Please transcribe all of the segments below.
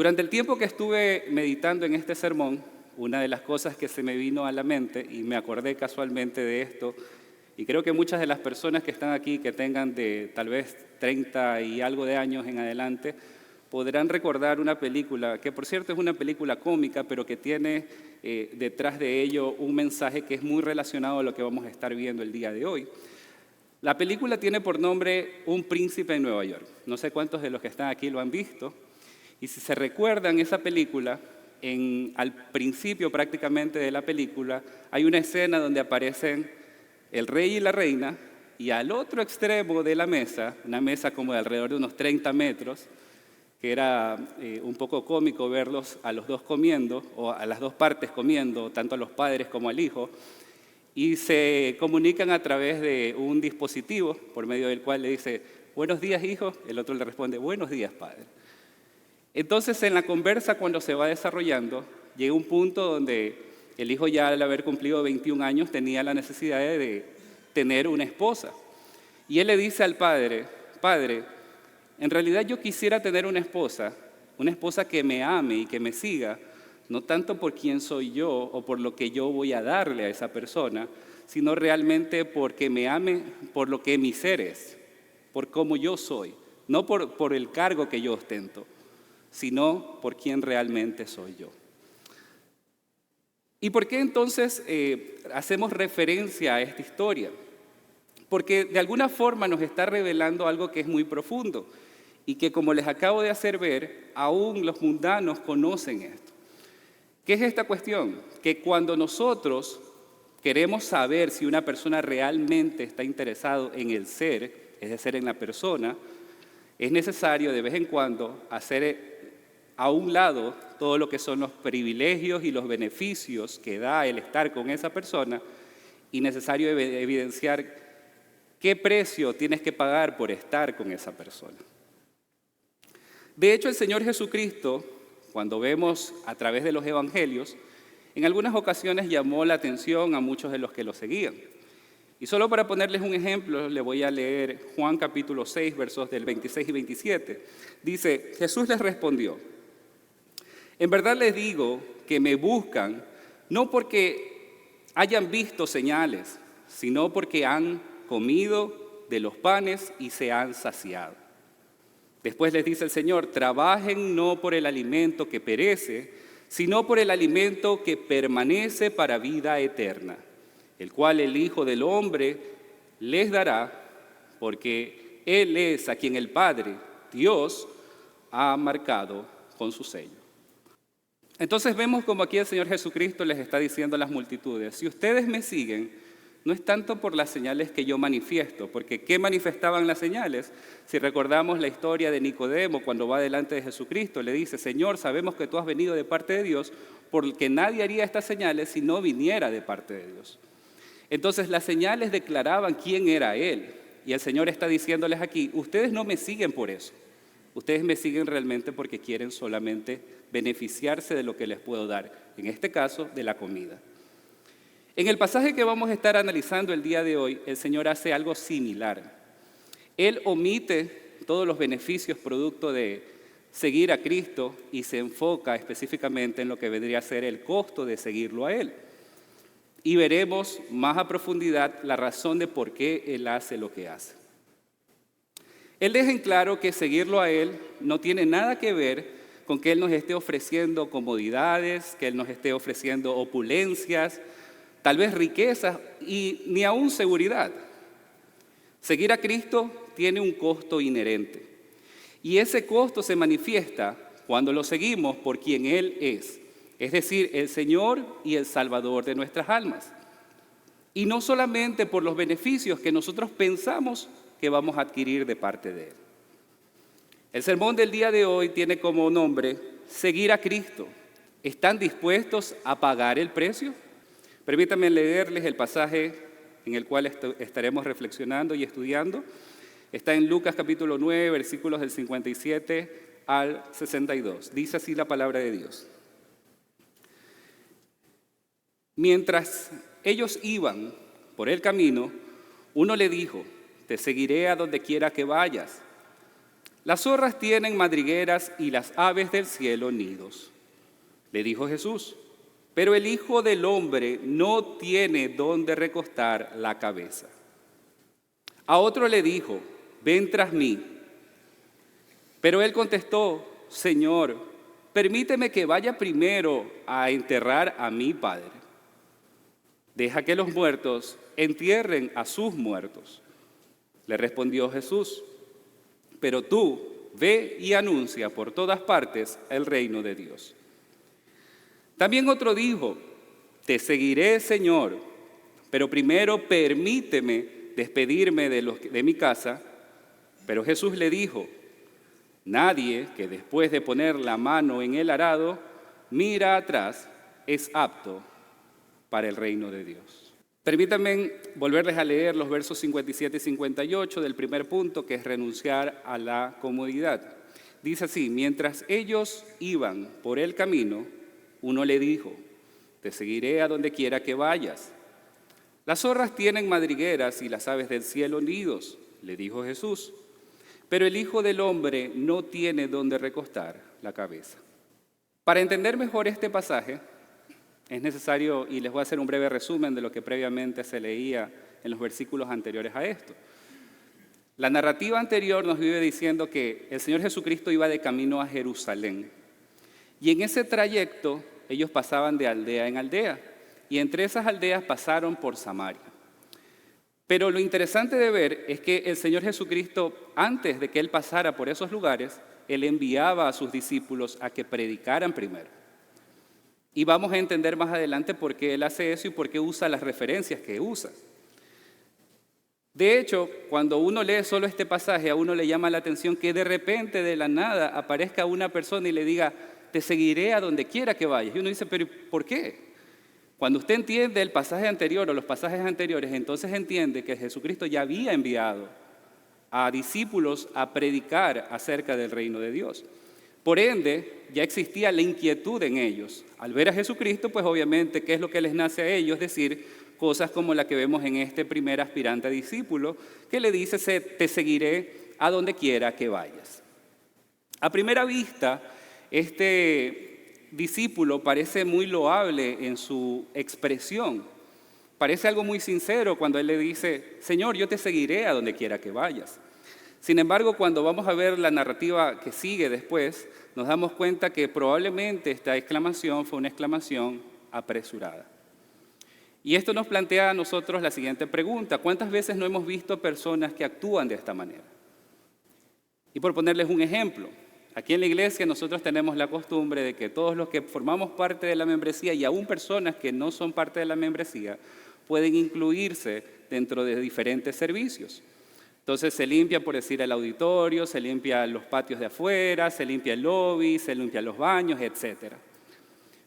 Durante el tiempo que estuve meditando en este sermón, una de las cosas que se me vino a la mente, y me acordé casualmente de esto, y creo que muchas de las personas que están aquí, que tengan de tal vez 30 y algo de años en adelante, podrán recordar una película, que por cierto es una película cómica, pero que tiene detrás de ello un mensaje que es muy relacionado a lo que vamos a estar viendo el día de hoy. La película tiene por nombre Un príncipe en Nueva York. No sé cuántos de los que están aquí lo han visto. Y si se recuerdan esa película, al principio prácticamente de la película, hay una escena donde aparecen el rey y la reina, y al otro extremo de la mesa, una mesa como de alrededor de unos 30 metros, que era un poco cómico verlos a los dos comiendo, o a las dos partes comiendo, tanto a los padres como al hijo, y se comunican a través de un dispositivo por medio del cual le dice, buenos días, hijo, el otro le responde, buenos días, padre. Entonces, en la conversa, cuando se va desarrollando, llega un punto donde el hijo ya al haber cumplido 21 años tenía la necesidad de tener una esposa. Y él le dice al padre, padre, en realidad yo quisiera tener una esposa que me ame y que me siga, no tanto por quién soy yo o por lo que yo voy a darle a esa persona, sino realmente porque me ame por lo que mi ser es, por cómo yo soy, no por el cargo que yo ostento, sino por quién realmente soy yo. ¿Y por qué entonces hacemos referencia a esta historia? Porque de alguna forma nos está revelando algo que es muy profundo y que, como les acabo de hacer ver, aún los mundanos conocen esto. ¿Qué es esta cuestión? Que cuando nosotros queremos saber si una persona realmente está interesado en el ser, es decir, en la persona, es necesario de vez en cuando hacer a un lado todo lo que son los privilegios y los beneficios que da el estar con esa persona y necesario evidenciar qué precio tienes que pagar por estar con esa persona. De hecho, el Señor Jesucristo, cuando vemos a través de los evangelios, en algunas ocasiones llamó la atención a muchos de los que lo seguían. Y solo para ponerles un ejemplo, le voy a leer Juan capítulo 6, versos del 26 y 27. Dice, Jesús les respondió, en verdad les digo que me buscan no porque hayan visto señales, sino porque han comido de los panes y se han saciado. Después les dice el Señor, trabajen no por el alimento que perece, sino por el alimento que permanece para vida eterna, el cual el Hijo del Hombre les dará, porque Él es a quien el Padre, Dios, ha marcado con su sello. Entonces vemos como aquí el Señor Jesucristo les está diciendo a las multitudes, si ustedes me siguen, no es tanto por las señales que yo manifiesto, porque ¿qué manifestaban las señales? Si recordamos la historia de Nicodemo cuando va delante de Jesucristo, le dice, Señor, sabemos que tú has venido de parte de Dios, porque nadie haría estas señales si no viniera de parte de Dios. Entonces las señales declaraban quién era Él, y el Señor está diciéndoles aquí, ustedes no me siguen por eso, ustedes me siguen realmente porque quieren solamente beneficiarse de lo que les puedo dar, en este caso de la comida. En el pasaje que vamos a estar analizando el día de hoy, el Señor hace algo similar. Él omite todos los beneficios producto de seguir a Cristo y se enfoca específicamente en lo que vendría a ser el costo de seguirlo a Él. Y veremos más a profundidad la razón de por qué Él hace lo que hace. Él deja en claro que seguirlo a Él no tiene nada que ver con que Él nos esté ofreciendo comodidades, que Él nos esté ofreciendo opulencias, tal vez riquezas y ni aún seguridad. Seguir a Cristo tiene un costo inherente y ese costo se manifiesta cuando lo seguimos por quien Él es decir, el Señor y el Salvador de nuestras almas. Y no solamente por los beneficios que nosotros pensamos que vamos a adquirir de parte de Él. El sermón del día de hoy tiene como nombre Seguir a Cristo. ¿Están dispuestos a pagar el precio? Permítanme leerles el pasaje en el cual estaremos reflexionando y estudiando. Está en Lucas capítulo 9, versículos del 57 al 62. Dice así la palabra de Dios. Mientras ellos iban por el camino, uno le dijo, te seguiré a donde quiera que vayas. Las zorras tienen madrigueras y las aves del cielo nidos. Le dijo Jesús, pero el Hijo del Hombre no tiene dónde recostar la cabeza. A otro le dijo, ven tras mí. Pero él contestó, Señor, permíteme que vaya primero a enterrar a mi Padre. Deja que los muertos entierren a sus muertos. Le respondió Jesús, pero tú ve y anuncia por todas partes el reino de Dios. También otro dijo, te seguiré, Señor, pero primero permíteme despedirme de mi casa. Pero Jesús le dijo, nadie que después de poner la mano en el arado mira atrás es apto para el reino de Dios. Permítanme volverles a leer los versos 57 y 58 del primer punto, que es renunciar a la comodidad. Dice así, mientras ellos iban por el camino, uno le dijo, te seguiré a donde quiera que vayas. Las zorras tienen madrigueras y las aves del cielo nidos, le dijo Jesús, pero el Hijo del Hombre no tiene donde recostar la cabeza. Para entender mejor este pasaje, es necesario, y les voy a hacer un breve resumen de lo que previamente se leía en los versículos anteriores a esto. La narrativa anterior nos vive diciendo que el Señor Jesucristo iba de camino a Jerusalén. Y en ese trayecto ellos pasaban de aldea en aldea. Y entre esas aldeas pasaron por Samaria. Pero lo interesante de ver es que el Señor Jesucristo, antes de que Él pasara por esos lugares, Él enviaba a sus discípulos a que predicaran primero. Y vamos a entender más adelante por qué Él hace eso y por qué usa las referencias que usa. De hecho, cuando uno lee solo este pasaje, a uno le llama la atención que de repente, de la nada, aparezca una persona y le diga, te seguiré a donde quiera que vayas. Y uno dice, pero ¿por qué? Cuando usted entiende el pasaje anterior o los pasajes anteriores, entonces entiende que Jesucristo ya había enviado a discípulos a predicar acerca del reino de Dios. Por ende, ya existía la inquietud en ellos. Al ver a Jesucristo, pues obviamente, ¿qué es lo que les nace a ellos? Decir cosas como la que vemos en este primer aspirante a discípulo, que le dice, te seguiré a donde quiera que vayas. A primera vista, este discípulo parece muy loable en su expresión. Parece algo muy sincero cuando él le dice, Señor, yo te seguiré a donde quiera que vayas. Sin embargo, cuando vamos a ver la narrativa que sigue después, nos damos cuenta que probablemente esta exclamación fue una exclamación apresurada. Y esto nos plantea a nosotros la siguiente pregunta, ¿cuántas veces no hemos visto personas que actúan de esta manera? Y por ponerles un ejemplo, aquí en la iglesia nosotros tenemos la costumbre de que todos los que formamos parte de la membresía y aún personas que no son parte de la membresía pueden incluirse dentro de diferentes servicios. Entonces se limpia, por decir, el auditorio, se limpia los patios de afuera, se limpia el lobby, se limpia los baños, etc.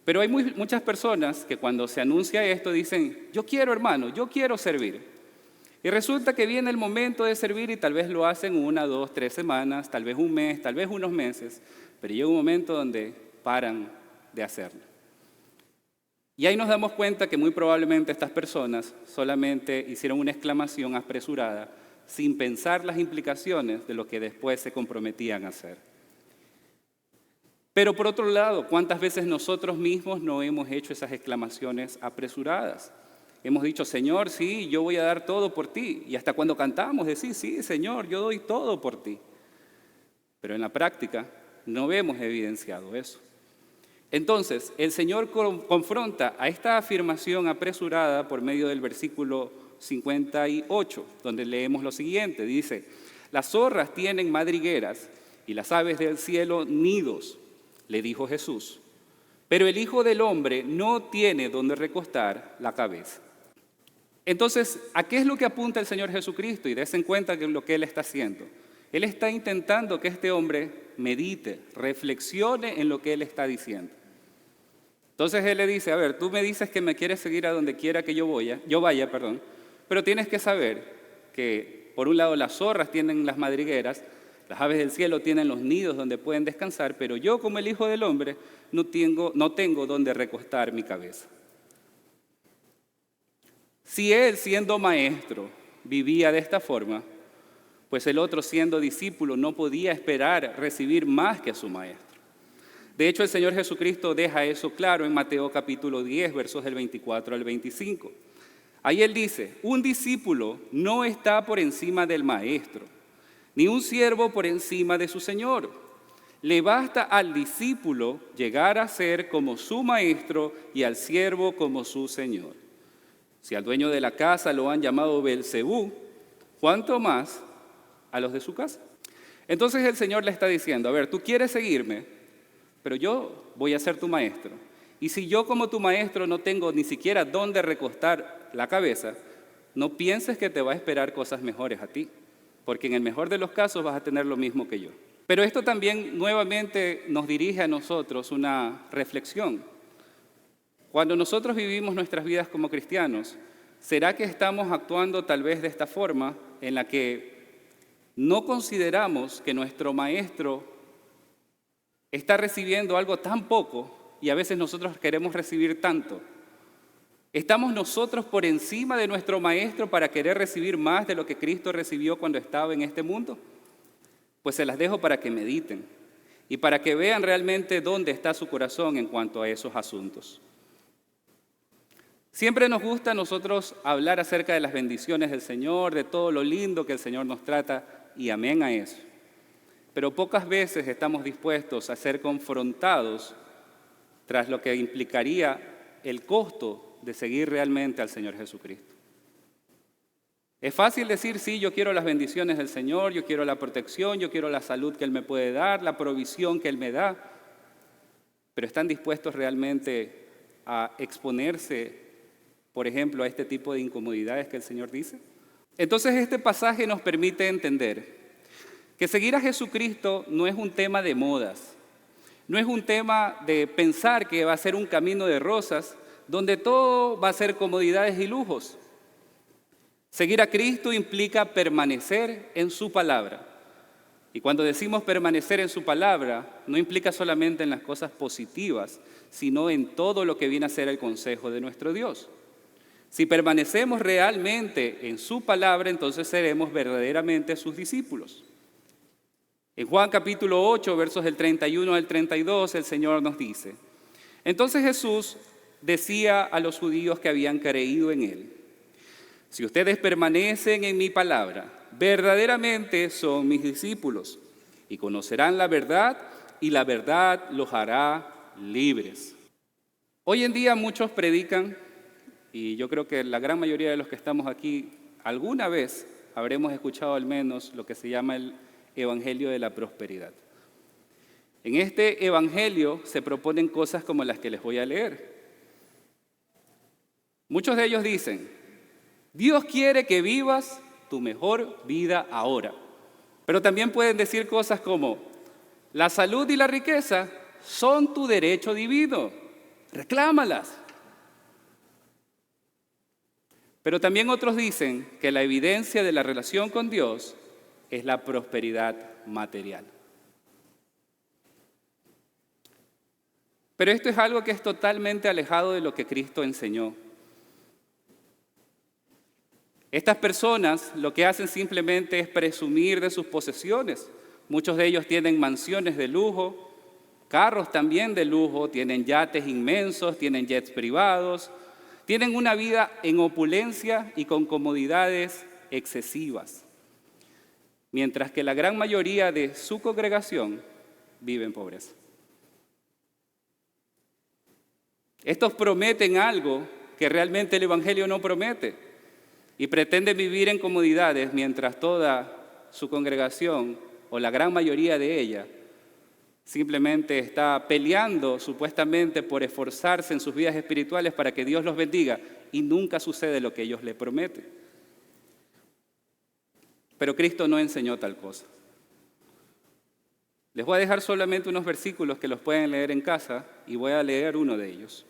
Pero hay muchas personas que cuando se anuncia esto dicen, yo quiero, hermano, yo quiero servir. Y resulta que viene el momento de servir y tal vez lo hacen 1, 2, 3 semanas, tal vez un mes, tal vez unos meses, pero llega un momento donde paran de hacerlo. Y ahí nos damos cuenta que muy probablemente estas personas solamente hicieron una exclamación apresurada sin pensar las implicaciones de lo que después se comprometían a hacer. Pero por otro lado, ¿cuántas veces nosotros mismos no hemos hecho esas exclamaciones apresuradas? Hemos dicho, Señor, sí, yo voy a dar todo por ti. Y hasta cuando cantamos, decir, sí, Señor, yo doy todo por ti. Pero en la práctica no vemos evidenciado eso. Entonces, el Señor confronta a esta afirmación apresurada por medio del versículo 58, donde leemos lo siguiente, dice, las zorras tienen madrigueras y las aves del cielo nidos, le dijo Jesús, pero el Hijo del Hombre no tiene donde recostar la cabeza. Entonces, ¿a qué es lo que apunta el Señor Jesucristo? Y des en cuenta que lo que Él está haciendo. Él está intentando que este hombre medite, reflexione en lo que Él está diciendo. Entonces Él le dice, a ver, tú me dices que me quieres seguir a donde quiera que yo vaya, pero tienes que saber que, por un lado, las zorras tienen las madrigueras, las aves del cielo tienen los nidos donde pueden descansar, pero yo, como el Hijo del Hombre, no tengo donde recostar mi cabeza. Si Él, siendo maestro, vivía de esta forma, pues el otro, siendo discípulo, no podía esperar recibir más que a su maestro. De hecho, el Señor Jesucristo deja eso claro en Mateo capítulo 10, versos del 24 al 25. Ahí Él dice: un discípulo no está por encima del maestro, ni un siervo por encima de su señor. Le basta al discípulo llegar a ser como su maestro y al siervo como su señor. Si al dueño de la casa lo han llamado Beelzebú, ¿cuánto más a los de su casa? Entonces el Señor le está diciendo: a ver, tú quieres seguirme, pero yo voy a ser tu maestro. Y si yo como tu maestro no tengo ni siquiera dónde recostar la cabeza, no pienses que te va a esperar cosas mejores a ti, porque en el mejor de los casos vas a tener lo mismo que yo. Pero esto también nuevamente nos dirige a nosotros una reflexión. Cuando nosotros vivimos nuestras vidas como cristianos, ¿será que estamos actuando tal vez de esta forma en la que no consideramos que nuestro maestro está recibiendo algo tan poco y a veces nosotros queremos recibir tanto? ¿Estamos nosotros por encima de nuestro maestro para querer recibir más de lo que Cristo recibió cuando estaba en este mundo? Pues se las dejo para que mediten y para que vean realmente dónde está su corazón en cuanto a esos asuntos. Siempre nos gusta a nosotros hablar acerca de las bendiciones del Señor, de todo lo lindo que el Señor nos trata, y amén a eso. Pero pocas veces estamos dispuestos a ser confrontados tras lo que implicaría el costo de seguir realmente al Señor Jesucristo. Es fácil decir: sí, yo quiero las bendiciones del Señor, yo quiero la protección, yo quiero la salud que Él me puede dar, la provisión que Él me da, pero ¿están dispuestos realmente a exponerse, por ejemplo, a este tipo de incomodidades que el Señor dice? Entonces este pasaje nos permite entender que seguir a Jesucristo no es un tema de modas, no es un tema de pensar que va a ser un camino de rosas donde todo va a ser comodidades y lujos. Seguir a Cristo implica permanecer en su palabra. Y cuando decimos permanecer en su palabra, no implica solamente en las cosas positivas, sino en todo lo que viene a ser el consejo de nuestro Dios. Si permanecemos realmente en su palabra, entonces seremos verdaderamente sus discípulos. En Juan capítulo 8, versos del 31 al 32, el Señor nos dice: entonces Jesús decía a los judíos que habían creído en Él: si ustedes permanecen en mi palabra, verdaderamente son mis discípulos y conocerán la verdad, y la verdad los hará libres. Hoy en día muchos predican, y yo creo que la gran mayoría de los que estamos aquí alguna vez habremos escuchado al menos lo que se llama el Evangelio de la prosperidad. En este evangelio se proponen cosas como las que les voy a leer. Muchos de ellos dicen: Dios quiere que vivas tu mejor vida ahora. Pero también pueden decir cosas como: la salud y la riqueza son tu derecho divino, reclámalas. Pero también otros dicen que la evidencia de la relación con Dios es la prosperidad material. Pero esto es algo que es totalmente alejado de lo que Cristo enseñó. Estas personas lo que hacen simplemente es presumir de sus posesiones. Muchos de ellos tienen mansiones de lujo, carros también de lujo, tienen yates inmensos, tienen jets privados, tienen una vida en opulencia y con comodidades excesivas, mientras que la gran mayoría de su congregación vive en pobreza. Estos prometen algo que realmente el Evangelio no promete y pretenden vivir en comodidades mientras toda su congregación, o la gran mayoría de ella, simplemente está peleando supuestamente por esforzarse en sus vidas espirituales para que Dios los bendiga, y nunca sucede lo que ellos le prometen. Pero Cristo no enseñó tal cosa. Les voy a dejar solamente unos versículos que los pueden leer en casa y voy a leer uno de ellos.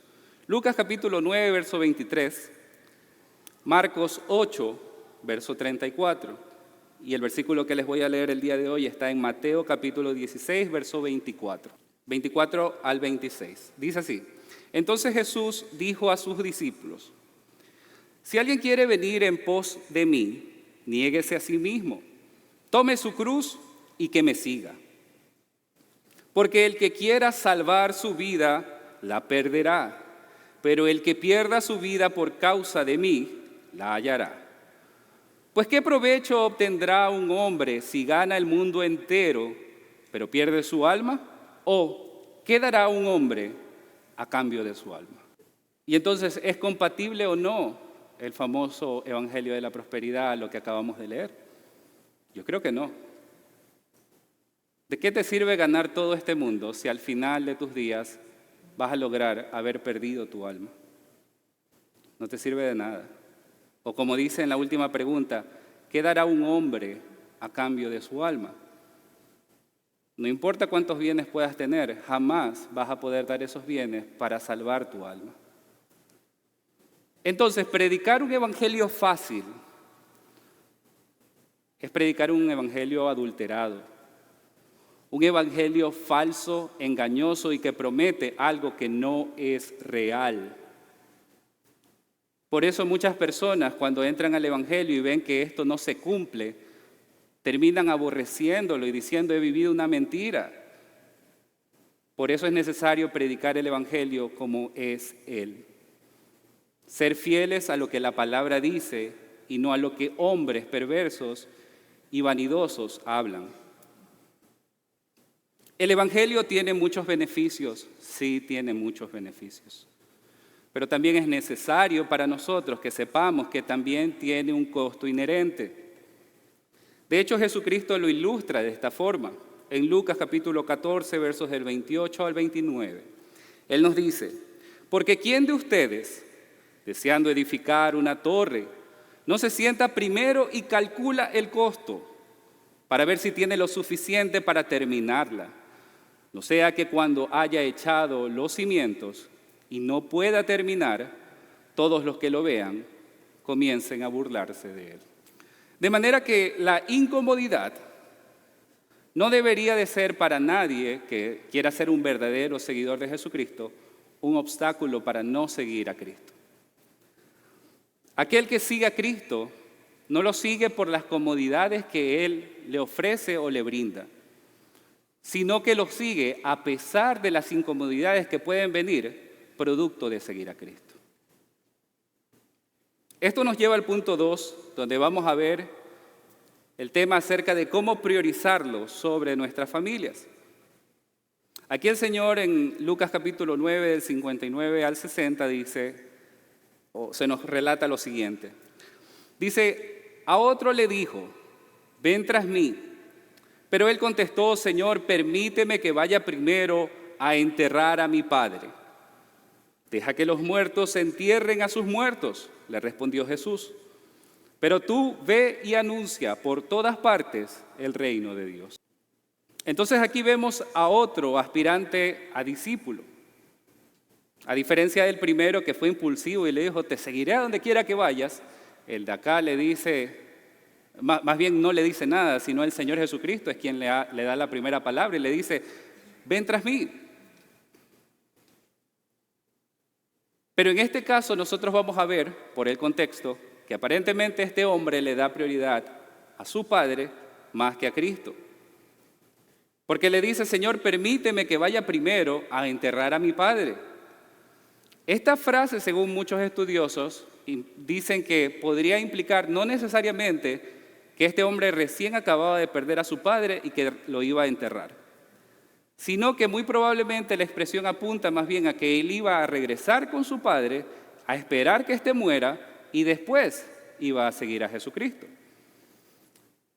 Lucas capítulo 9, verso 23, Marcos 8, verso 34, y el versículo que les voy a leer el día de hoy está en Mateo capítulo 16, verso 24 al 26. Dice así: entonces Jesús dijo a sus discípulos: si alguien quiere venir en pos de mí, niéguese a sí mismo, tome su cruz y que me siga. Porque el que quiera salvar su vida, la perderá. Pero el que pierda su vida por causa de mí, la hallará. Pues ¿qué provecho obtendrá un hombre si gana el mundo entero, pero pierde su alma? ¿O qué dará un hombre a cambio de su alma? Y entonces, ¿es compatible o no el famoso Evangelio de la Prosperidad, lo que acabamos de leer? Yo creo que no. ¿De qué te sirve ganar todo este mundo si al final de tus días vas a lograr haber perdido tu alma? No te sirve de nada. O como dice en la última pregunta, ¿qué dará un hombre a cambio de su alma? No importa cuántos bienes puedas tener, jamás vas a poder dar esos bienes para salvar tu alma. Entonces, predicar un evangelio fácil es predicar un evangelio adulterado, un evangelio falso, engañoso y que promete algo que no es real. Por eso muchas personas cuando entran al evangelio y ven que esto no se cumple, terminan aborreciéndolo y diciendo he vivido una mentira. Por eso es necesario predicar el evangelio como es él. Ser fieles a lo que la palabra dice y no a lo que hombres perversos y vanidosos hablan. El evangelio tiene muchos beneficios, sí tiene muchos beneficios. Pero también es necesario para nosotros que sepamos que también tiene un costo inherente. De hecho, Jesucristo lo ilustra de esta forma. En Lucas capítulo 14, versos del 28 al 29. Él nos dice, porque ¿quién de ustedes, deseando edificar una torre, no se sienta primero y calcula el costo para ver si tiene lo suficiente para terminarla? No sea que cuando haya echado los cimientos y no pueda terminar, todos los que lo vean comiencen a burlarse de él. De manera que la incomodidad no debería de ser para nadie que quiera ser un verdadero seguidor de Jesucristo un obstáculo para no seguir a Cristo. Aquel que sigue a Cristo no lo sigue por las comodidades que Él le ofrece o le brinda, sino que lo sigue a pesar de las incomodidades que pueden venir producto de seguir a Cristo. Esto nos lleva al punto 2, donde vamos a ver el tema acerca de cómo priorizarlo sobre nuestras familias. Aquí el Señor en Lucas capítulo 9, del 59 al 60, dice, o se nos relata lo siguiente. Dice, a otro le dijo, ven tras mí. Pero él contestó, Señor, permíteme que vaya primero a enterrar a mi padre. Deja que los muertos entierren a sus muertos, le respondió Jesús. Pero tú ve y anuncia por todas partes el reino de Dios. Entonces aquí vemos a otro aspirante a discípulo. A diferencia del primero que fue impulsivo y le dijo, te seguiré a donde quiera que vayas, el de acá le dice, más bien no le dice nada, sino el Señor Jesucristo es quien le da la primera palabra y le dice, ven tras mí. Pero en este caso nosotros vamos a ver, por el contexto, que aparentemente este hombre le da prioridad a su padre más que a Cristo. Porque le dice, Señor, permíteme que vaya primero a enterrar a mi padre. Esta frase, según muchos estudiosos, dicen que podría implicar no necesariamente que este hombre recién acababa de perder a su padre y que lo iba a enterrar, sino que muy probablemente la expresión apunta más bien a que él iba a regresar con su padre, a esperar que éste muera y después iba a seguir a Jesucristo.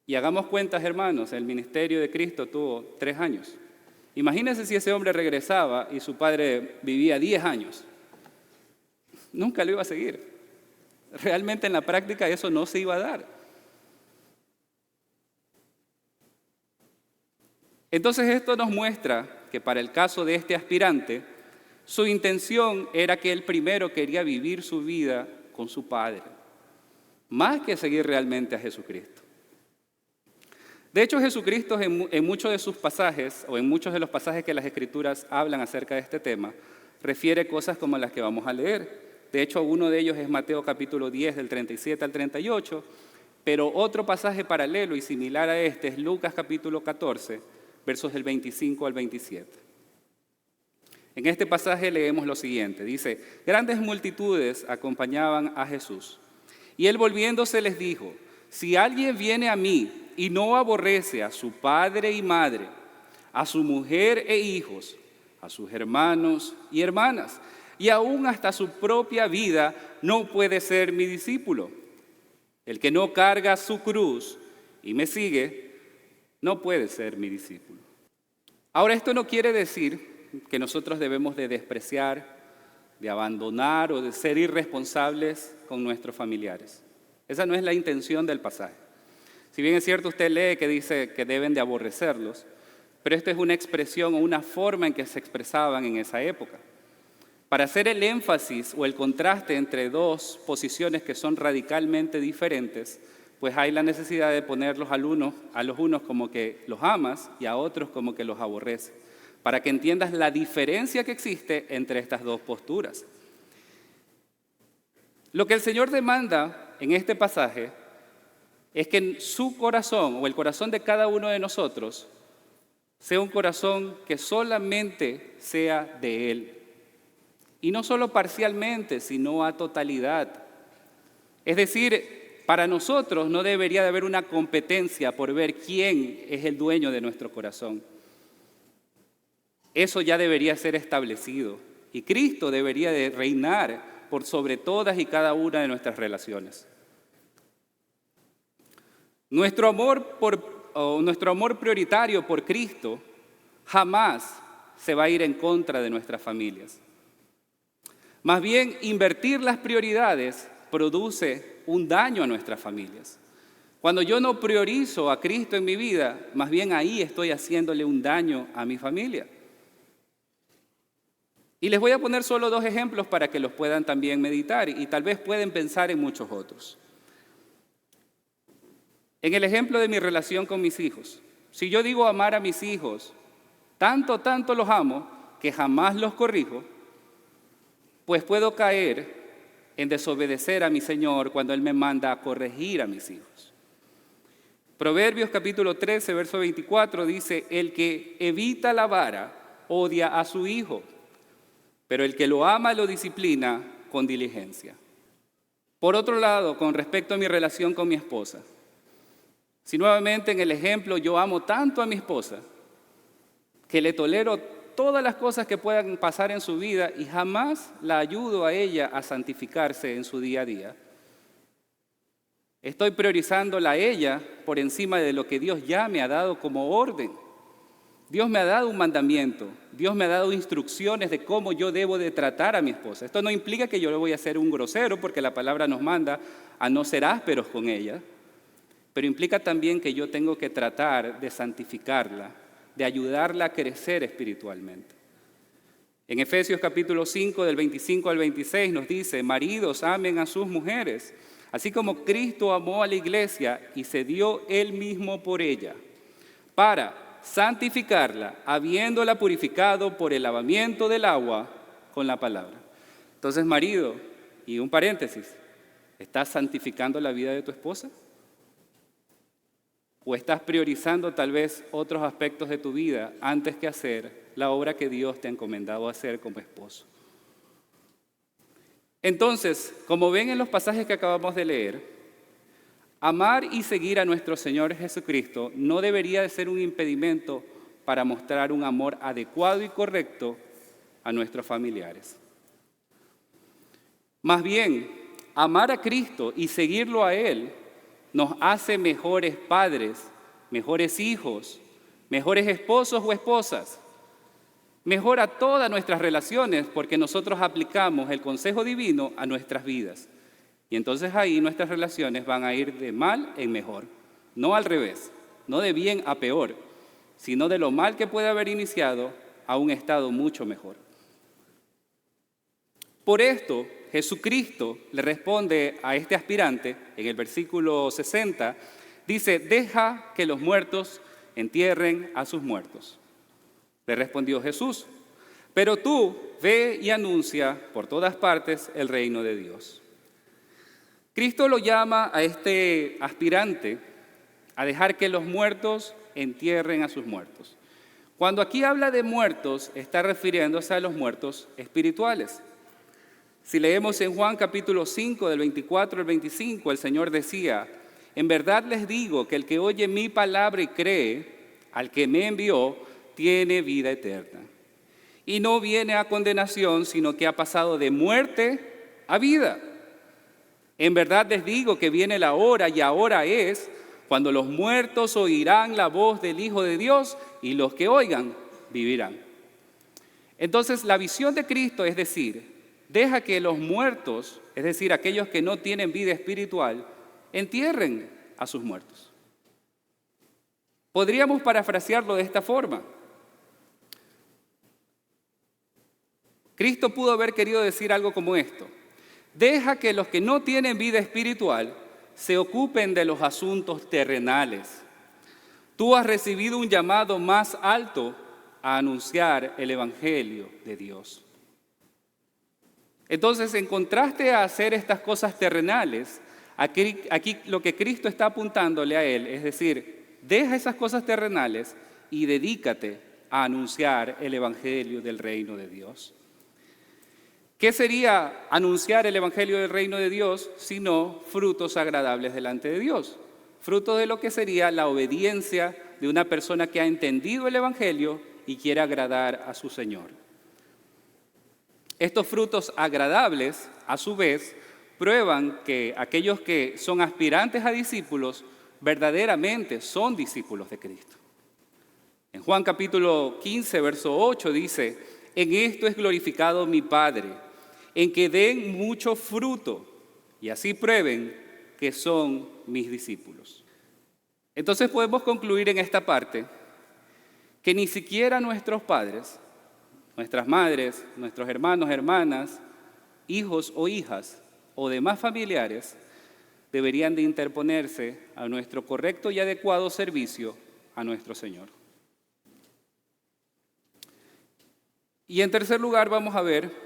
Y hagamos cuentas, hermanos, el ministerio de Cristo tuvo 3 años. Imagínense si ese hombre regresaba y su padre vivía 10 años. Nunca lo iba a seguir. Realmente en la práctica eso no se iba a dar. Entonces esto nos muestra que para el caso de este aspirante, su intención era que él primero quería vivir su vida con su padre, más que seguir realmente a Jesucristo. De hecho, Jesucristo en muchos de sus pasajes, o en muchos de los pasajes que las Escrituras hablan acerca de este tema, refiere cosas como las que vamos a leer. De hecho, uno de ellos es Mateo capítulo 10, del 37 al 38, Pero otro pasaje paralelo y similar a este es Lucas capítulo 14, versos del 25 al 27. En este pasaje leemos lo siguiente, dice: grandes multitudes acompañaban a Jesús, y él volviéndose les dijo: si alguien viene a mí y no aborrece a su padre y madre, a su mujer e hijos, a sus hermanos y hermanas, y aún hasta su propia vida, no puede ser mi discípulo. El que no carga su cruz y me sigue, no puede ser mi discípulo. Ahora, esto no quiere decir que nosotros debemos de despreciar, de abandonar o de ser irresponsables con nuestros familiares. Esa no es la intención del pasaje. Si bien es cierto, usted lee que dice que deben de aborrecerlos, pero esto es una expresión o una forma en que se expresaban en esa época. Para hacer el énfasis o el contraste entre dos posiciones que son radicalmente diferentes, pues hay la necesidad de ponerlos a los unos como que los amas y a otros como que los aborreces, para que entiendas la diferencia que existe entre estas dos posturas. Lo que el Señor demanda en este pasaje es que en su corazón o el corazón de cada uno de nosotros sea un corazón que solamente sea de Él. Y no solo parcialmente, sino a totalidad. Es decir, para nosotros no debería de haber una competencia por ver quién es el dueño de nuestro corazón. Eso ya debería ser establecido. Y Cristo debería de reinar por sobre todas y cada una de nuestras relaciones. Nuestro amor prioritario por Cristo jamás se va a ir en contra de nuestras familias. Más bien, invertir las prioridades produce un daño a nuestras familias. Cuando yo no priorizo a Cristo en mi vida, más bien ahí estoy haciéndole un daño a mi familia. Y les voy a poner solo 2 ejemplos para que los puedan también meditar y tal vez pueden pensar en muchos otros. En el ejemplo de mi relación con mis hijos, si yo digo amar a mis hijos, tanto los amo que jamás los corrijo, pues puedo caer en desobedecer a mi Señor cuando Él me manda a corregir a mis hijos. Proverbios capítulo 13, verso 24 dice: el que evita la vara odia a su hijo, pero el que lo ama lo disciplina con diligencia. Por otro lado, con respecto a mi relación con mi esposa, si nuevamente en el ejemplo yo amo tanto a mi esposa que le tolero todas las cosas que puedan pasar en su vida y jamás la ayudo a ella a santificarse en su día a día, estoy priorizándola a ella por encima de lo que Dios ya me ha dado como orden. Dios me ha dado un mandamiento, Dios me ha dado instrucciones de cómo yo debo de tratar a mi esposa. Esto no implica que yo le voy a ser un grosero, porque la palabra nos manda a no ser ásperos con ella, pero implica también que yo tengo que tratar de santificarla, de ayudarla a crecer espiritualmente. En Efesios capítulo 5, del 25 al 26 nos dice: maridos, amen a sus mujeres, así como Cristo amó a la iglesia y se dio Él mismo por ella, para santificarla, habiéndola purificado por el lavamiento del agua con la palabra. Entonces, marido, y un paréntesis, ¿estás santificando la vida de tu esposa? ¿O estás priorizando tal vez otros aspectos de tu vida antes que hacer la obra que Dios te ha encomendado hacer como esposo? Entonces, como ven en los pasajes que acabamos de leer, amar y seguir a nuestro Señor Jesucristo no debería de ser un impedimento para mostrar un amor adecuado y correcto a nuestros familiares. Más bien, amar a Cristo y seguirlo a Él nos hace mejores padres, mejores hijos, mejores esposos o esposas. Mejora todas nuestras relaciones porque nosotros aplicamos el consejo divino a nuestras vidas. Y entonces ahí nuestras relaciones van a ir de mal en mejor, no al revés, no de bien a peor, sino de lo mal que puede haber iniciado a un estado mucho mejor. Por esto, Jesucristo le responde a este aspirante en el versículo 60, dice: deja que los muertos entierren a sus muertos. Le respondió Jesús: pero tú ve y anuncia por todas partes el reino de Dios. Cristo lo llama a este aspirante a dejar que los muertos entierren a sus muertos. Cuando aquí habla de muertos, está refiriéndose a los muertos espirituales. Si leemos en Juan capítulo 5, del 24 al 25, el Señor decía: en verdad les digo que el que oye mi palabra y cree al que me envió, tiene vida eterna. Y no viene a condenación, sino que ha pasado de muerte a vida. En verdad les digo que viene la hora, y ahora es, cuando los muertos oirán la voz del Hijo de Dios, y los que oigan vivirán. Entonces, la visión de Cristo, es decir, deja que los muertos, es decir, aquellos que no tienen vida espiritual, entierren a sus muertos. Podríamos parafrasearlo de esta forma. Cristo pudo haber querido decir algo como esto: deja que los que no tienen vida espiritual se ocupen de los asuntos terrenales. Tú has recibido un llamado más alto a anunciar el Evangelio de Dios. Entonces, en contraste a hacer estas cosas terrenales, aquí lo que Cristo está apuntándole a él, es decir, deja esas cosas terrenales y dedícate a anunciar el Evangelio del reino de Dios. ¿Qué sería anunciar el Evangelio del reino de Dios sino frutos agradables delante de Dios? Fruto de lo que sería la obediencia de una persona que ha entendido el Evangelio y quiere agradar a su Señor. Estos frutos agradables, a su vez, prueban que aquellos que son aspirantes a discípulos verdaderamente son discípulos de Cristo. En Juan capítulo 15, verso 8 dice: en esto es glorificado mi Padre, en que den mucho fruto y así prueben que son mis discípulos. Entonces podemos concluir en esta parte que ni siquiera nuestros padres, nuestras madres, nuestros hermanos, hermanas, hijos o hijas o demás familiares deberían de interponerse a nuestro correcto y adecuado servicio a nuestro Señor. Y en tercer lugar vamos a ver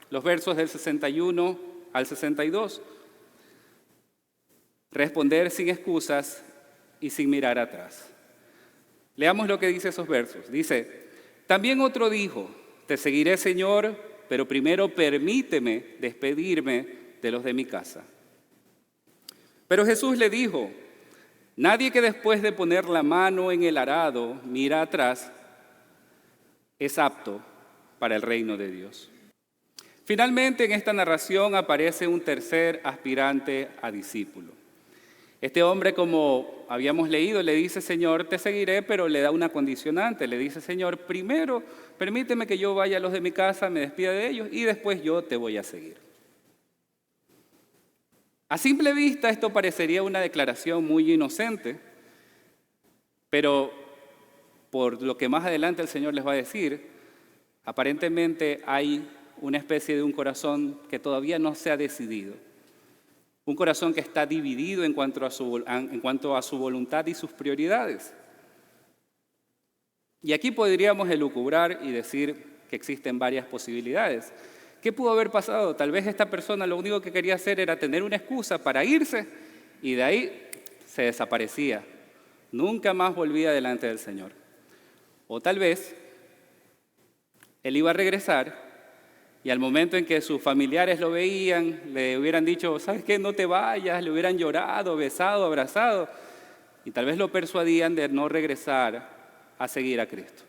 los versos del 61 al 62. Responder sin excusas y sin mirar atrás. Leamos lo que dice esos versos. Dice: también otro dijo: te seguiré, Señor, pero primero permíteme despedirme de los de mi casa. Pero Jesús le dijo: nadie que después de poner la mano en el arado mira atrás es apto para el reino de Dios. Finalmente, en esta narración aparece un tercer aspirante a discípulo. Este hombre, como habíamos leído, le dice: Señor, te seguiré, pero le da una condicionante. Le dice: Señor, primero permíteme que yo vaya a los de mi casa, me despida de ellos y después yo te voy a seguir. A simple vista esto parecería una declaración muy inocente, pero por lo que más adelante el Señor les va a decir, aparentemente hay una especie de un corazón que todavía no se ha decidido. Un corazón que está dividido en cuanto a su voluntad y sus prioridades. Y aquí podríamos elucubrar y decir que existen varias posibilidades. ¿Qué pudo haber pasado? Tal vez esta persona lo único que quería hacer era tener una excusa para irse y de ahí se desaparecía. Nunca más volvía delante del Señor. O tal vez él iba a regresar y al momento en que sus familiares lo veían, le hubieran dicho: ¿sabes qué? No te vayas, le hubieran llorado, besado, abrazado, y tal vez lo persuadían de no regresar a seguir a Cristo.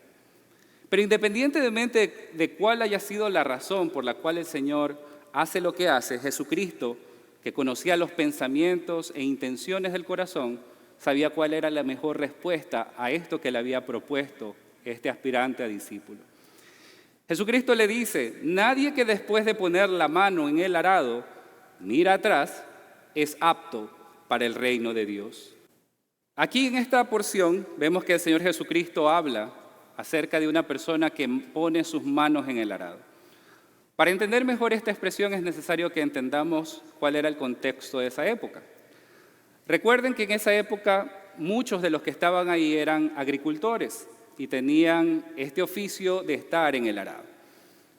Pero independientemente de cuál haya sido la razón por la cual el Señor hace lo que hace, Jesucristo, que conocía los pensamientos e intenciones del corazón, sabía cuál era la mejor respuesta a esto que le había propuesto este aspirante a discípulo. Jesucristo le dice: nadie que después de poner la mano en el arado mira atrás es apto para el reino de Dios. Aquí en esta porción vemos que el Señor Jesucristo habla acerca de una persona que pone sus manos en el arado. Para entender mejor esta expresión es necesario que entendamos cuál era el contexto de esa época. Recuerden que en esa época muchos de los que estaban ahí eran agricultores y tenían este oficio de estar en el arado.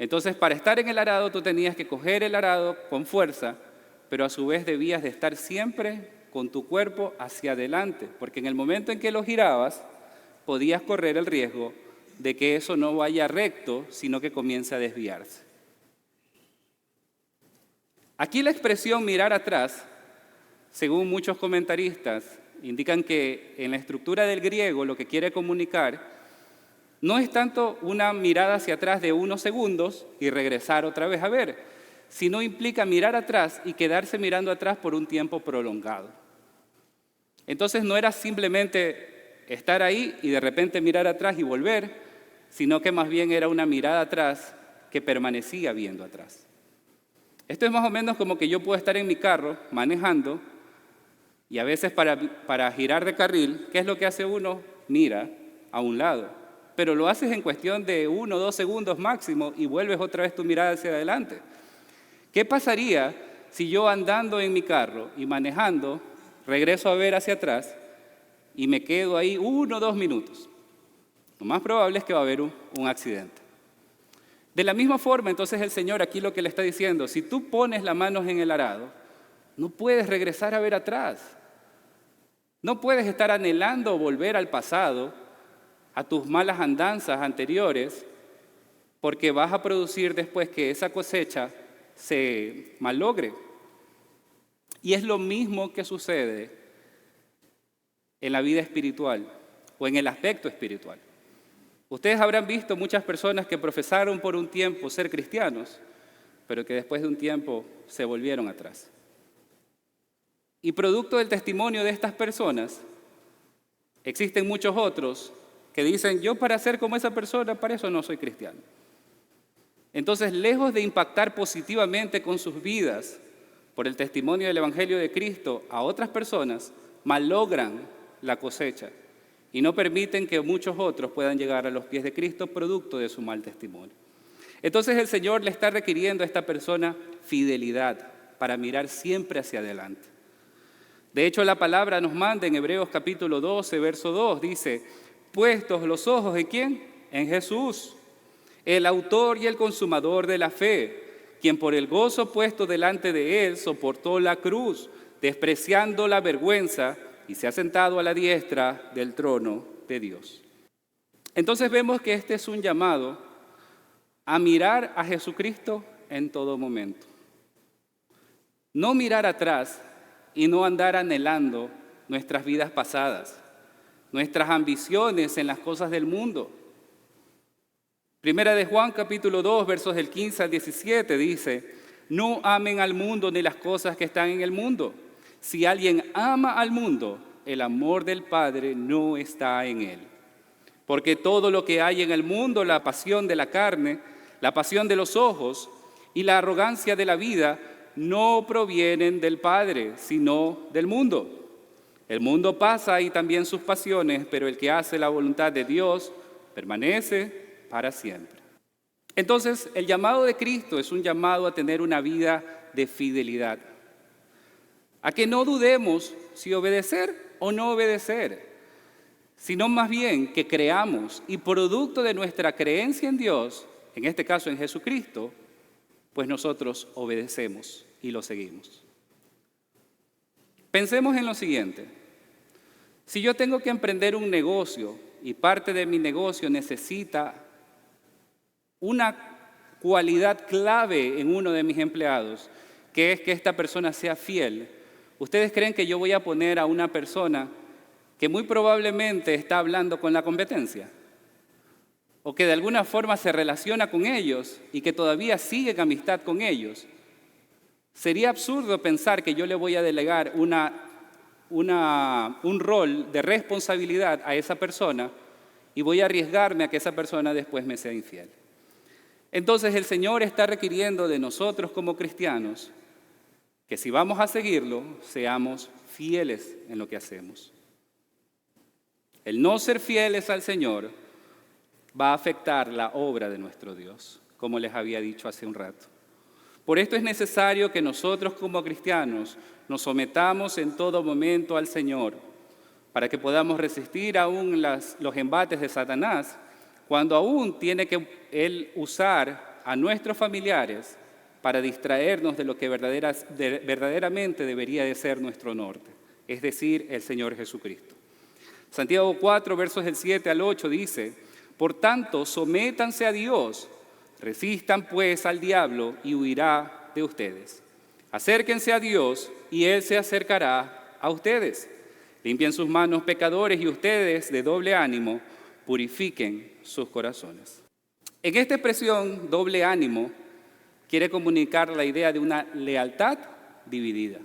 Entonces, para estar en el arado tú tenías que coger el arado con fuerza, pero a su vez debías de estar siempre con tu cuerpo hacia adelante, porque en el momento en que lo girabas, podías correr el riesgo de que eso no vaya recto, sino que comience a desviarse. Aquí la expresión mirar atrás, según muchos comentaristas, indican que en la estructura del griego lo que quiere comunicar no es tanto una mirada hacia atrás de unos segundos y regresar otra vez a ver, sino implica mirar atrás y quedarse mirando atrás por un tiempo prolongado. Entonces no era simplemente estar ahí y de repente mirar atrás y volver, sino que más bien era una mirada atrás que permanecía viendo atrás. Esto es más o menos como que yo puedo estar en mi carro manejando y a veces para girar de carril, ¿qué es lo que hace uno? Mira a un lado, pero lo haces en cuestión de 1 o 2 segundos máximo y vuelves otra vez tu mirada hacia adelante. ¿Qué pasaría si yo andando en mi carro y manejando regreso a ver hacia atrás y me quedo ahí 1 o 2 minutos? Lo más probable es que va a haber un accidente. De la misma forma, entonces el Señor aquí lo que le está diciendo, si tú pones las manos en el arado, no puedes regresar a ver atrás. No puedes estar anhelando volver al pasado, a tus malas andanzas anteriores, porque vas a producir después que esa cosecha se malogre. Y es lo mismo que sucede en la vida espiritual o en el aspecto espiritual. Ustedes habrán visto muchas personas que profesaron por un tiempo ser cristianos, pero que después de un tiempo se volvieron atrás. Y producto del testimonio de estas personas, existen muchos otros que dicen, yo para ser como esa persona, para eso no soy cristiano. Entonces, lejos de impactar positivamente con sus vidas por el testimonio del Evangelio de Cristo a otras personas, malogran la cosecha y no permiten que muchos otros puedan llegar a los pies de Cristo producto de su mal testimonio. Entonces el Señor le está requiriendo a esta persona fidelidad para mirar siempre hacia adelante. De hecho, la palabra nos manda en Hebreos capítulo 12, verso 2, dice, puestos los ojos ¿en quién? En Jesús, el autor y el consumador de la fe, quien por el gozo puesto delante de él soportó la cruz, despreciando la vergüenza, y se ha sentado a la diestra del trono de Dios. Entonces vemos que este es un llamado a mirar a Jesucristo en todo momento. No mirar atrás y no andar anhelando nuestras vidas pasadas, nuestras ambiciones en las cosas del mundo. Primera de Juan capítulo 2, versos del 15 al 17 dice, no amen al mundo ni las cosas que están en el mundo. Si alguien ama al mundo, el amor del Padre no está en él. Porque todo lo que hay en el mundo, la pasión de la carne, la pasión de los ojos y la arrogancia de la vida, no provienen del Padre, sino del mundo. El mundo pasa y también sus pasiones, pero el que hace la voluntad de Dios permanece para siempre. Entonces, el llamado de Cristo es un llamado a tener una vida de fidelidad. A que no dudemos si obedecer o no obedecer, sino más bien que creamos y producto de nuestra creencia en Dios, en este caso en Jesucristo, pues nosotros obedecemos y lo seguimos. Pensemos en lo siguiente. Si yo tengo que emprender un negocio y parte de mi negocio necesita una cualidad clave en uno de mis empleados, que es que esta persona sea fiel, ¿ustedes creen que yo voy a poner a una persona que muy probablemente está hablando con la competencia? O que de alguna forma se relaciona con ellos y que todavía sigue en amistad con ellos. Sería absurdo pensar que yo le voy a delegar un rol de responsabilidad a esa persona y voy a arriesgarme a que esa persona después me sea infiel. Entonces el Señor está requiriendo de nosotros como cristianos que si vamos a seguirlo, seamos fieles en lo que hacemos. El no ser fieles al Señor va a afectar la obra de nuestro Dios, como les había dicho hace un rato. Por esto es necesario que nosotros como cristianos nos sometamos en todo momento al Señor, para que podamos resistir aún los embates de Satanás, cuando aún tiene que Él usar a nuestros familiares para distraernos de lo que verdaderamente debería de ser nuestro norte, es decir, el Señor Jesucristo. Santiago 4, versos del 7 al 8 dice: por tanto, sométanse a Dios, resistan pues al diablo y huirá de ustedes. Acérquense a Dios y Él se acercará a ustedes. Limpien sus manos, pecadores, y ustedes, de doble ánimo, purifiquen sus corazones. En esta expresión, doble ánimo, quiere comunicar la idea de una lealtad dividida.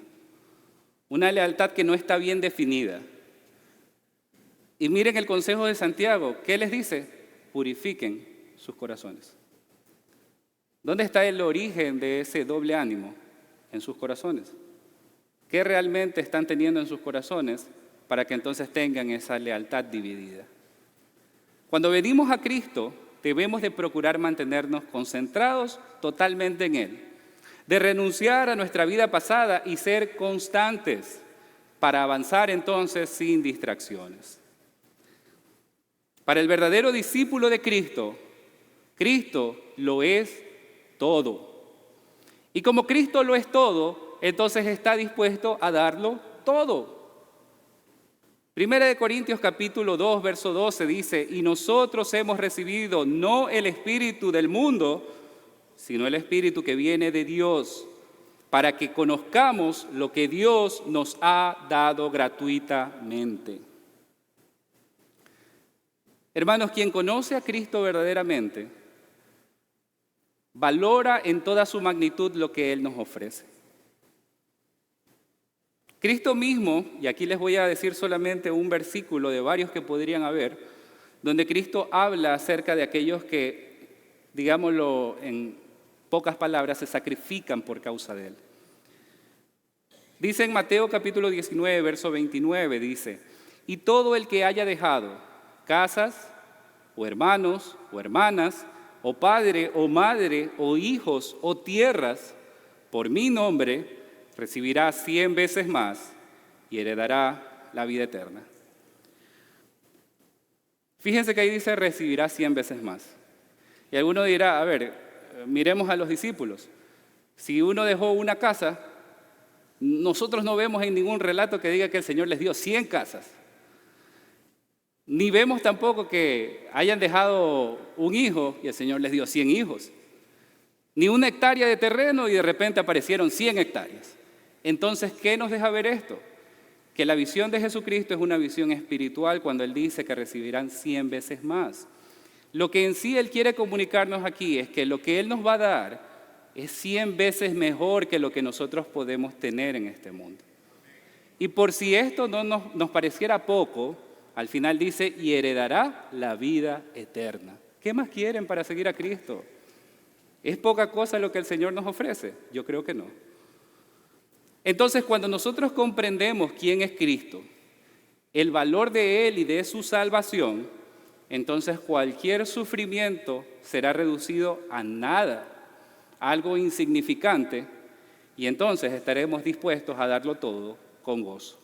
Una lealtad que no está bien definida. Y miren el consejo de Santiago. ¿Qué les dice? Purifiquen sus corazones. ¿Dónde está el origen de ese doble ánimo? En sus corazones. ¿Qué realmente están teniendo en sus corazones para que entonces tengan esa lealtad dividida? Cuando venimos a Cristo, debemos de procurar mantenernos concentrados totalmente en Él, de renunciar a nuestra vida pasada y ser constantes para avanzar entonces sin distracciones. Para el verdadero discípulo de Cristo, Cristo lo es todo. Y como Cristo lo es todo, entonces está dispuesto a darlo todo. Primera de Corintios capítulo 2, verso 12 dice: y nosotros hemos recibido no el espíritu del mundo, sino el espíritu que viene de Dios, para que conozcamos lo que Dios nos ha dado gratuitamente. Hermanos, quien conoce a Cristo verdaderamente, valora en toda su magnitud lo que Él nos ofrece. Cristo mismo, y aquí les voy a decir solamente un versículo de varios que podrían haber, donde Cristo habla acerca de aquellos que, digámoslo en pocas palabras, se sacrifican por causa de Él. Dice en Mateo capítulo 19, verso 29, dice: y todo el que haya dejado casas, o hermanos, o hermanas, o padre, o madre, o hijos, o tierras, por mi nombre, recibirá 100 veces más y heredará la vida eterna. Fíjense que ahí dice recibirá 100 veces más. Y alguno dirá, a ver, miremos a los discípulos. Si uno dejó una casa, nosotros no vemos en ningún relato que diga que el Señor les dio 100 casas. Ni vemos tampoco que hayan dejado un hijo y el Señor les dio 100 hijos. Ni una hectárea de terreno y de repente aparecieron 100 hectáreas. Entonces, ¿qué nos deja ver esto? Que la visión de Jesucristo es una visión espiritual cuando Él dice que recibirán 100 veces más. Lo que en sí Él quiere comunicarnos aquí es que lo que Él nos va a dar es 100 veces mejor que lo que nosotros podemos tener en este mundo. Y por si esto no nos pareciera poco, al final dice, y heredará la vida eterna. ¿Qué más quieren para seguir a Cristo? ¿Es poca cosa lo que el Señor nos ofrece? Yo creo que no. Entonces, cuando nosotros comprendemos quién es Cristo, el valor de Él y de su salvación, entonces cualquier sufrimiento será reducido a nada, algo insignificante, y entonces estaremos dispuestos a darlo todo con gozo.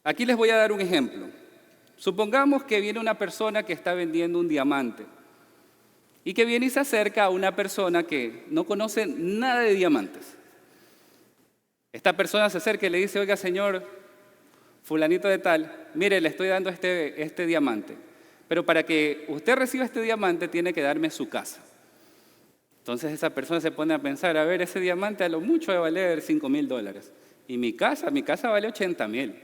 Aquí les voy a dar un ejemplo. Supongamos que viene una persona que está vendiendo un diamante y que viene y se acerca a una persona que no conoce nada de diamantes. Esta persona se acerca y le dice, oiga señor, fulanito de tal, mire, le estoy dando este diamante, pero para que usted reciba este diamante tiene que darme su casa. Entonces esa persona se pone a pensar, a ver, ese diamante a lo mucho debe valer $5,000. Y mi casa vale $80,000.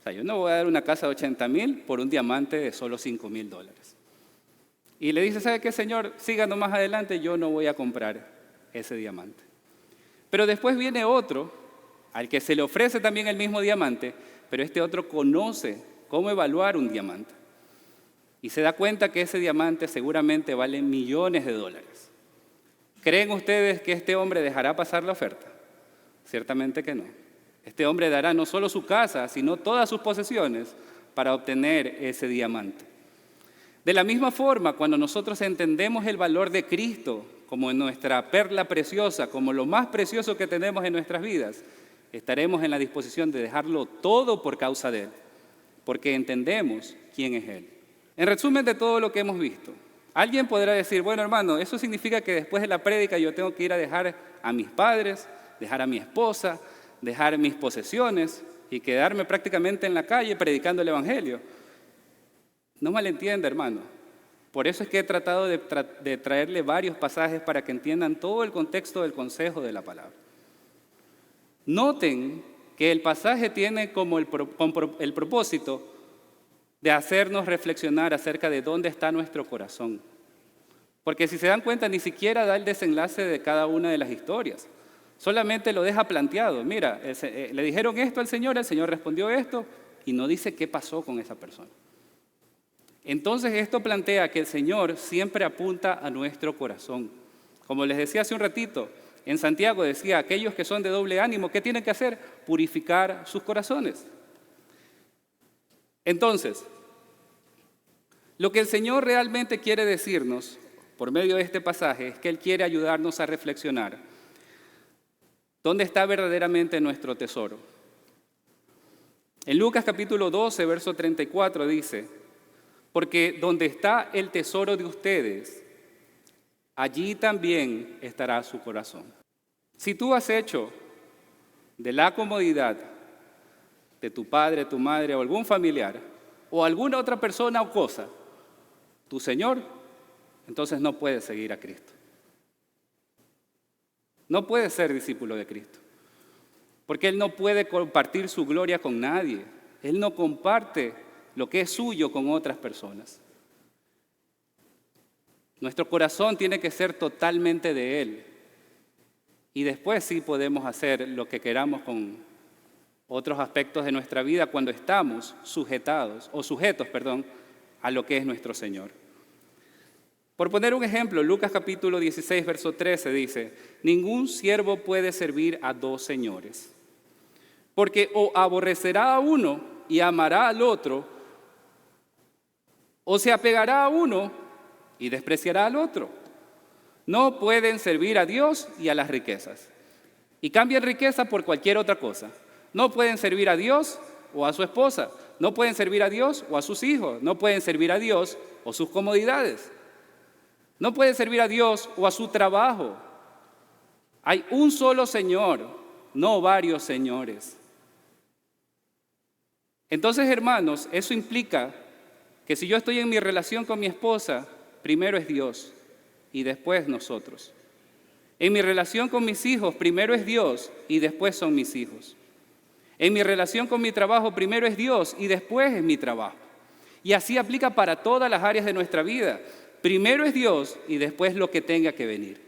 O sea, yo no voy a dar una casa de $80,000 por un diamante de solo $5,000. Y le dice, ¿sabe qué, señor? Síganos más adelante, yo no voy a comprar ese diamante. Pero después viene otro, al que se le ofrece también el mismo diamante, pero este otro conoce cómo evaluar un diamante. Y se da cuenta que ese diamante seguramente vale millones de dólares. ¿Creen ustedes que este hombre dejará pasar la oferta? Ciertamente que no. Este hombre dará no solo su casa, sino todas sus posesiones para obtener ese diamante. De la misma forma, cuando nosotros entendemos el valor de Cristo como nuestra perla preciosa, como lo más precioso que tenemos en nuestras vidas, estaremos en la disposición de dejarlo todo por causa de Él, porque entendemos quién es Él. En resumen de todo lo que hemos visto, Alguien podrá decir, bueno hermano, eso significa que después de la prédica yo tengo que ir a dejar a mis padres, dejar a mi esposa, dejar mis posesiones y quedarme prácticamente en la calle predicando el Evangelio. No malentienda, hermano. Por eso es que he tratado de traerle varios pasajes para que entiendan todo el contexto del consejo de la palabra. Noten que el pasaje tiene como el propósito de hacernos reflexionar acerca de dónde está nuestro corazón. Porque si se dan cuenta, ni siquiera da el desenlace de cada una de las historias. Solamente lo deja planteado. Mira, le dijeron esto al Señor respondió esto y no dice qué pasó con esa persona. Entonces esto plantea que el Señor siempre apunta a nuestro corazón. Como les decía hace un ratito, en Santiago decía, aquellos que son de doble ánimo, ¿qué tienen que hacer? Purificar sus corazones. Entonces, lo que el Señor realmente quiere decirnos por medio de este pasaje es que Él quiere ayudarnos a reflexionar dónde está verdaderamente nuestro tesoro. En Lucas capítulo 12, verso 34 dice, porque donde está el tesoro de ustedes, allí también estará su corazón. Si tú has hecho de la comodidad de tu padre, tu madre o algún familiar o alguna otra persona o cosa, tu Señor, entonces no puedes seguir a Cristo. No puedes ser discípulo de Cristo, porque Él no puede compartir su gloria con nadie. Él no comparte lo que es suyo con otras personas. Nuestro corazón tiene que ser totalmente de Él. Y después sí podemos hacer lo que queramos con otros aspectos de nuestra vida cuando estamos sujetos a lo que es nuestro Señor. Por poner un ejemplo, Lucas capítulo 16, verso 13 dice, ningún siervo puede servir a dos señores, porque o aborrecerá a uno y amará al otro, o se apegará a uno y despreciará al otro. No pueden servir a Dios y a las riquezas. Y cambian riqueza por cualquier otra cosa. No pueden servir a Dios o a su esposa. No pueden servir a Dios o a sus hijos. No pueden servir a Dios o sus comodidades. No pueden servir a Dios o a su trabajo. Hay un solo Señor, no varios señores. Entonces, hermanos, eso implica que si yo estoy en mi relación con mi esposa, primero es Dios y después nosotros. En mi relación con mis hijos, primero es Dios y después son mis hijos. En mi relación con mi trabajo, primero es Dios y después es mi trabajo. Y así aplica para todas las áreas de nuestra vida. Primero es Dios y después lo que tenga que venir.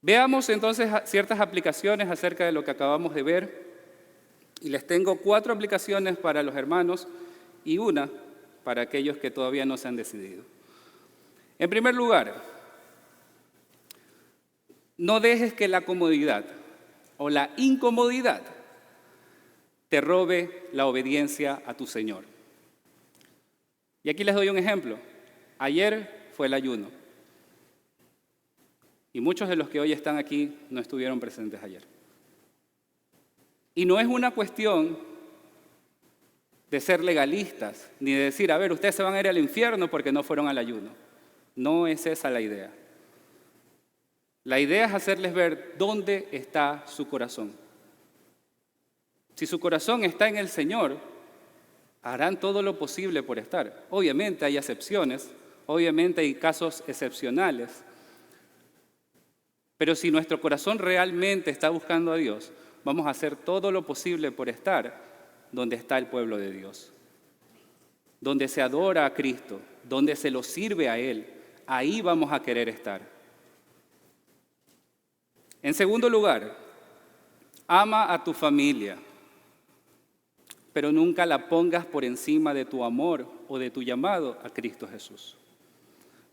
Veamos entonces ciertas aplicaciones acerca de lo que acabamos de ver. Y les tengo 4 aplicaciones para los hermanos y una para aquellos que todavía no se han decidido. En primer lugar, no dejes que la comodidad o la incomodidad te robe la obediencia a tu Señor. Y aquí les doy un ejemplo. Ayer fue el ayuno. Y muchos de los que hoy están aquí no estuvieron presentes ayer. Y no es una cuestión de ser legalistas, ni de decir, a ver, ustedes se van a ir al infierno porque no fueron al ayuno. No es esa la idea. La idea es hacerles ver dónde está su corazón. Si su corazón está en el Señor, harán todo lo posible por estar. Obviamente hay excepciones, obviamente hay casos excepcionales, pero si nuestro corazón realmente está buscando a Dios, vamos a hacer todo lo posible por estar donde está el pueblo de Dios, donde se adora a Cristo, donde se lo sirve a Él. Ahí vamos a querer estar. En segundo lugar, ama a tu familia, pero nunca la pongas por encima de tu amor o de tu llamado a Cristo Jesús.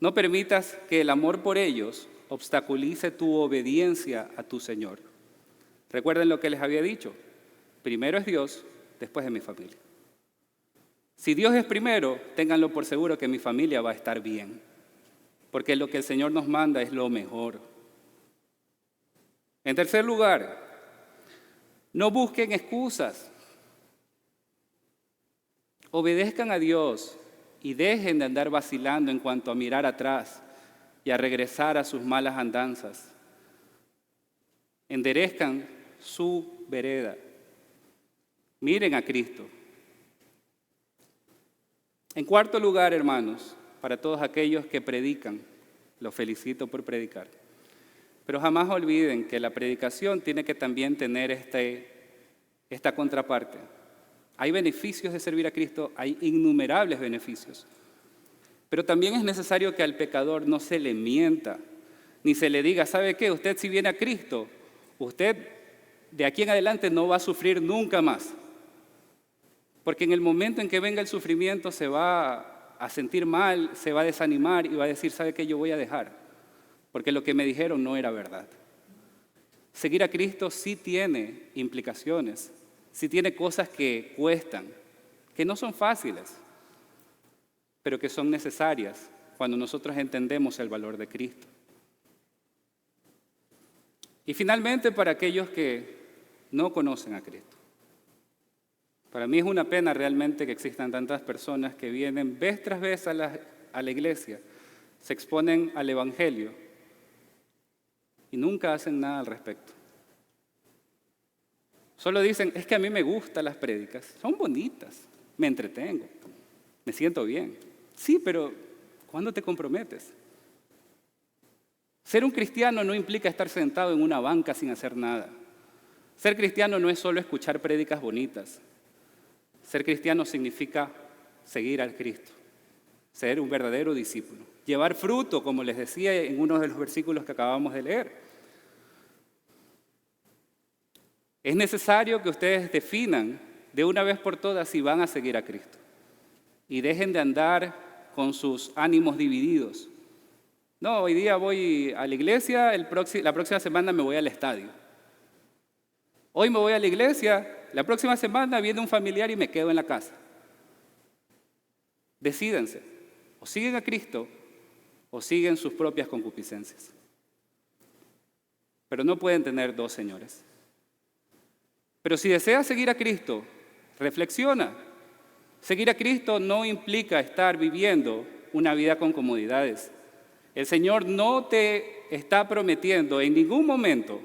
No permitas que el amor por ellos obstaculice tu obediencia a tu Señor. Recuerden lo que les había dicho. Primero es Dios, después es mi familia. Si Dios es primero, ténganlo por seguro que mi familia va a estar bien, porque lo que el Señor nos manda es lo mejor. En tercer lugar, no busquen excusas. Obedezcan a Dios y dejen de andar vacilando en cuanto a mirar atrás y a regresar a sus malas andanzas. Enderezcan su vereda. Miren a Cristo. En cuarto lugar, hermanos, para todos aquellos que predican, los felicito por predicar. Pero jamás olviden que la predicación tiene que también tener esta contraparte. Hay beneficios de servir a Cristo, hay innumerables beneficios. Pero también es necesario que al pecador no se le mienta, ni se le diga, ¿sabe qué? Usted si viene a Cristo, usted de aquí en adelante no va a sufrir nunca más. Porque en el momento en que venga el sufrimiento se va a sentir mal, se va a desanimar y va a decir, ¿sabe qué? Yo voy a dejar, porque lo que me dijeron no era verdad. Seguir a Cristo sí tiene implicaciones, sí tiene cosas que cuestan, que no son fáciles, pero que son necesarias cuando nosotros entendemos el valor de Cristo. Y finalmente, para aquellos que no conocen a Cristo. Para mí es una pena realmente que existan tantas personas que vienen vez tras vez a la iglesia, se exponen al Evangelio y nunca hacen nada al respecto. Solo dicen, es que a mí me gustan las prédicas, son bonitas, me entretengo, me siento bien. Sí, pero ¿cuándo te comprometes? Ser un cristiano no implica estar sentado en una banca sin hacer nada. Ser cristiano no es solo escuchar prédicas bonitas. Ser cristiano significa seguir al Cristo, ser un verdadero discípulo, llevar fruto, como les decía en uno de los versículos que acabamos de leer. Es necesario que ustedes definan de una vez por todas si van a seguir a Cristo y dejen de andar con sus ánimos divididos. No, hoy día voy a la iglesia, la próxima semana me voy al estadio. Hoy me voy a la iglesia, la próxima semana viene un familiar y me quedo en la casa. Decídense, o siguen a Cristo o siguen sus propias concupiscencias. Pero no pueden tener dos señores. Pero si deseas seguir a Cristo, reflexiona. Seguir a Cristo no implica estar viviendo una vida con comodidades. El Señor no te está prometiendo en ningún momento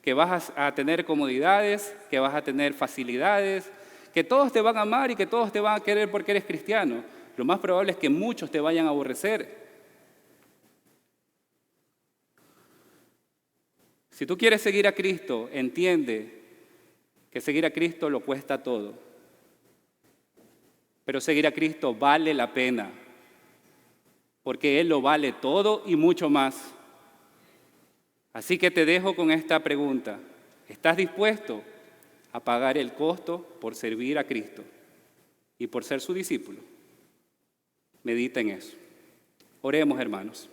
que vas a tener comodidades, que vas a tener facilidades, que todos te van a amar y que todos te van a querer porque eres cristiano. Lo más probable es que muchos te vayan a aborrecer. Si tú quieres seguir a Cristo, entiende que seguir a Cristo lo cuesta todo. Pero seguir a Cristo vale la pena, porque Él lo vale todo y mucho más. Así que te dejo con esta pregunta. ¿Estás dispuesto a pagar el costo por servir a Cristo y por ser su discípulo? Medita en eso. Oremos, hermanos.